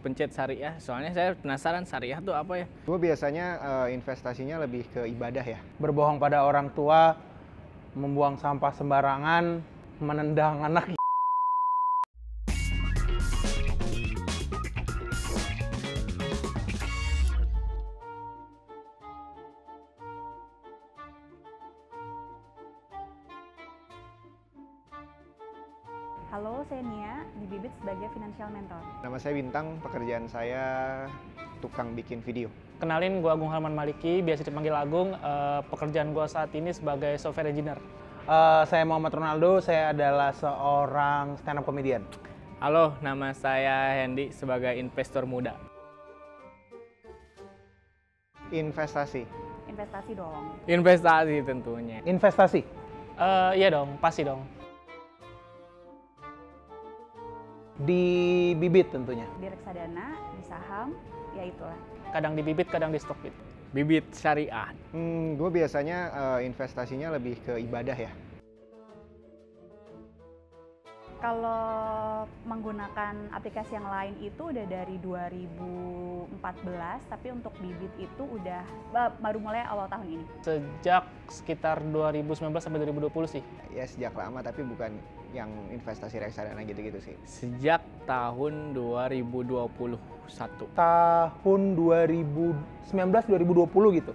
pencet syariah, soalnya saya penasaran syariah tuh apa ya. Gue biasanya investasinya lebih ke ibadah ya. Berbohong pada orang tua, membuang sampah sembarangan, menendang anak. Halo, saya Nia, di Bibit sebagai Financial Mentor. Nama saya Bintang, pekerjaan saya tukang bikin video. Kenalin, gue Agung Halman Maliki, biasa dipanggil Agung. Pekerjaan gue saat ini sebagai software engineer. Saya Muhammad Ronaldo, saya adalah seorang stand-up comedian. Halo, nama saya Hendy sebagai investor muda. Investasi. Investasi dong. Investasi tentunya. Investasi. Iya dong, pasti dong. Di Bibit tentunya. Di reksadana, di saham, ya itulah. Kadang di bibit, kadang di Stockbit. Bibit syariah. Gue biasanya investasinya lebih ke ibadah ya. Kalau menggunakan aplikasi yang lain itu udah dari 2014, tapi untuk Bibit itu udah baru mulai awal tahun ini. Sejak sekitar 2019 sampai 2020 sih. Ya sejak lama tapi bukan yang investasi reksadana gitu-gitu sih. Sejak tahun 2021. Tahun 2019-2020 gitu.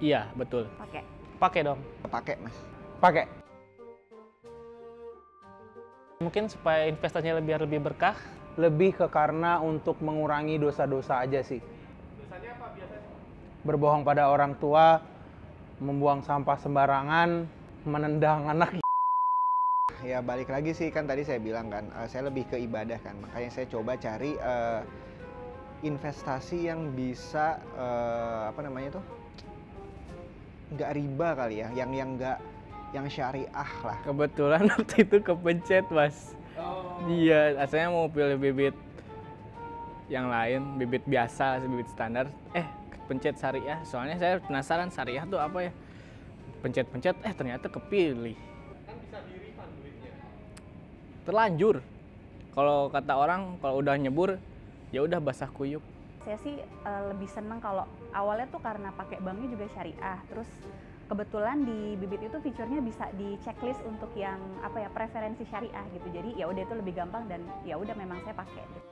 Iya, betul. Pakai dong. Pakai mas. Pakai. Mungkin supaya investasinya lebih berkah. Lebih ke karena untuk mengurangi dosa-dosa aja sih. Dosanya apa biasanya? Berbohong pada orang tua, membuang sampah sembarangan, menendang anak. Ya balik lagi sih, kan tadi saya bilang kan, saya lebih ke ibadah kan. Makanya saya coba cari investasi yang bisa, nggak riba kali ya, yang syariah lah. Kebetulan waktu itu kepencet, Mas. Iya, asalnya mau pilih bibit yang lain, bibit biasa, bibit standar. Pencet syariah, soalnya saya penasaran syariah tuh apa ya. Pencet-pencet, ternyata kepilih. Kan bisa di-refund duitnya. Terlanjur. Kalau kata orang, kalau udah nyebur, ya udah basah kuyup. Saya sih lebih seneng kalau awalnya tuh karena pakai banknya juga syariah, terus kebetulan di Bibit itu fiturnya bisa di checklist untuk yang preferensi syariah gitu. Jadi ya udah itu lebih gampang dan ya udah memang saya pakai gitu.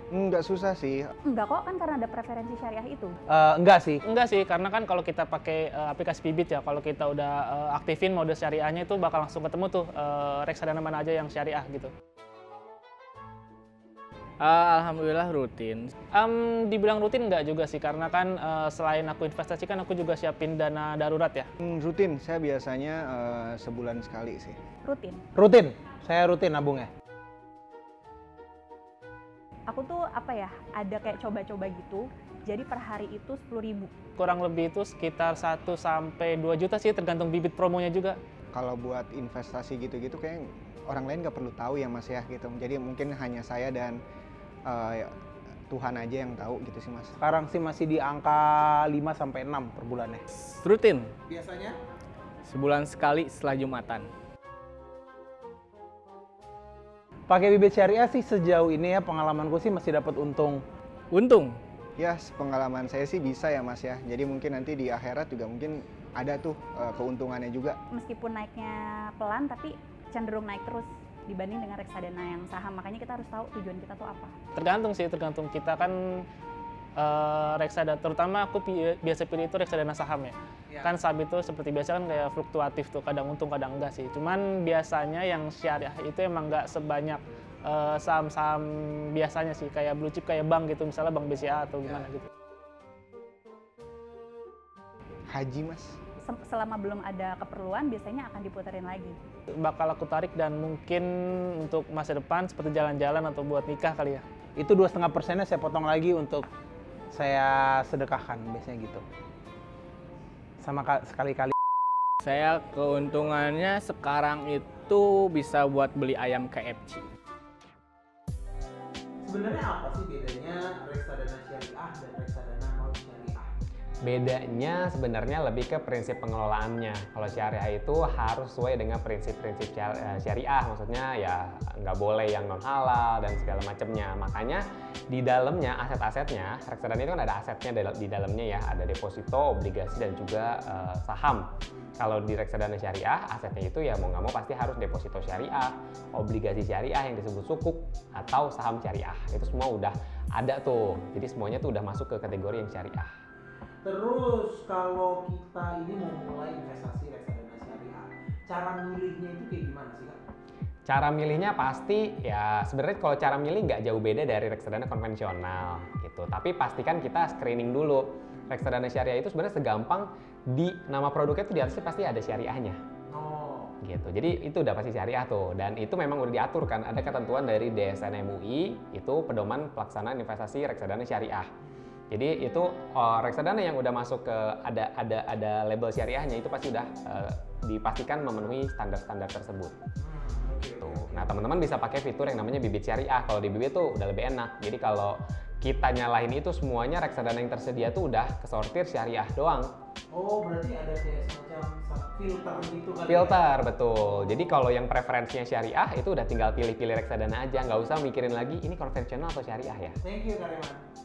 Nggak susah sih. Enggak kok, kan karena ada preferensi syariah itu. Enggak sih. Enggak sih, karena kan kalau kita pakai aplikasi Bibit ya, kalau kita udah aktifin mode syariahnya itu bakal langsung ketemu tuh reksadana mana aja yang syariah gitu. Alhamdulillah rutin. Dibilang rutin enggak juga sih, karena kan selain aku investasi kan aku juga siapin dana darurat ya. Rutin, saya biasanya sebulan sekali sih. Rutin. Saya rutin nabungnya. Aku tuh ada kayak coba-coba gitu. Jadi per hari itu 10.000. Kurang lebih itu sekitar 1 sampai 2 juta sih, tergantung bibit promonya juga. Kalau buat investasi gitu-gitu kayak orang lain nggak perlu tahu ya mas ya gitu. Jadi mungkin hanya saya dan Tuhan aja yang tahu gitu sih mas. Sekarang sih masih di angka 5 sampai 6 per bulannya. Rutin. Biasanya? Sebulan sekali setelah Jumatan. Pakai bibit syariah sih sejauh ini ya pengalamanku sih masih dapat untung. Untung? Ya pengalaman saya sih bisa ya mas ya. Jadi mungkin nanti di akhirat juga mungkin ada tuh keuntungannya juga. Meskipun naiknya pelan tapi cenderung naik terus dibanding dengan reksadana yang saham. Makanya kita harus tahu tujuan kita tuh apa. Tergantung kita kan reksadana, terutama aku biasa pilih itu reksadana saham ya. Kan saham itu seperti biasa kan kayak fluktuatif tuh, kadang untung kadang enggak sih. Cuman biasanya yang syariah itu emang enggak sebanyak saham-saham biasanya sih, kayak blue chip kayak bank gitu, misalnya bank BCA atau gimana gitu. Haji mas. Selama belum ada keperluan biasanya akan diputerin lagi. Bakal aku tarik dan mungkin untuk masa depan seperti jalan-jalan atau buat nikah kali ya. Itu 2,5%-nya saya potong lagi untuk saya sedekahkan biasanya gitu. Sama sekali-kali. Saya keuntungannya sekarang itu bisa buat beli ayam KFC. Sebenarnya apa sih bedanya reksadana syariah dan reksadana non syariah? Bedanya sebenarnya lebih ke prinsip pengelolaannya. Kalau syariah itu harus sesuai dengan prinsip-prinsip syariah, maksudnya ya nggak boleh yang non halal dan segala macamnya. Makanya di dalamnya aset-asetnya, reksadana itu kan ada asetnya di dalamnya ya, ada deposito, obligasi dan juga saham. Kalau di reksadana syariah, asetnya itu ya mau nggak mau pasti harus deposito syariah, obligasi syariah yang disebut sukuk, atau saham syariah. Itu semua udah ada tuh. Jadi semuanya tuh udah masuk ke kategori yang syariah. Terus kalau kita ini mau mulai investasi reksadana syariah, cara milihnya itu kayak gimana sih Kak? Cara milihnya pasti ya sebenarnya kalau cara milih nggak jauh beda dari reksadana konvensional gitu. Tapi pastikan kita screening dulu. Reksadana syariah itu sebenarnya segampang di nama produknya itu di atasnya pasti ada syariahnya. Oh. Gitu. Jadi itu udah pasti syariah tuh, dan itu memang udah diatur kan, ada ketentuan dari DSN MUI itu pedoman pelaksanaan investasi reksadana syariah. Jadi itu reksadana yang udah masuk ke ada label syariahnya itu pasti udah dipastikan memenuhi standar-standar tersebut. Tuh. Nah teman-teman bisa pakai fitur yang namanya bibit syariah. Kalau di bibit tuh udah lebih enak. Jadi kalau kita nyalain itu semuanya reksadana yang tersedia tuh udah kesortir syariah doang. Oh berarti ada kayak semacam filter gitu kan? Filter, betul. Jadi kalau yang preferensinya syariah itu udah tinggal pilih-pilih reksadana aja, nggak usah mikirin lagi ini konvensional atau syariah ya. Thank you Kak Reman.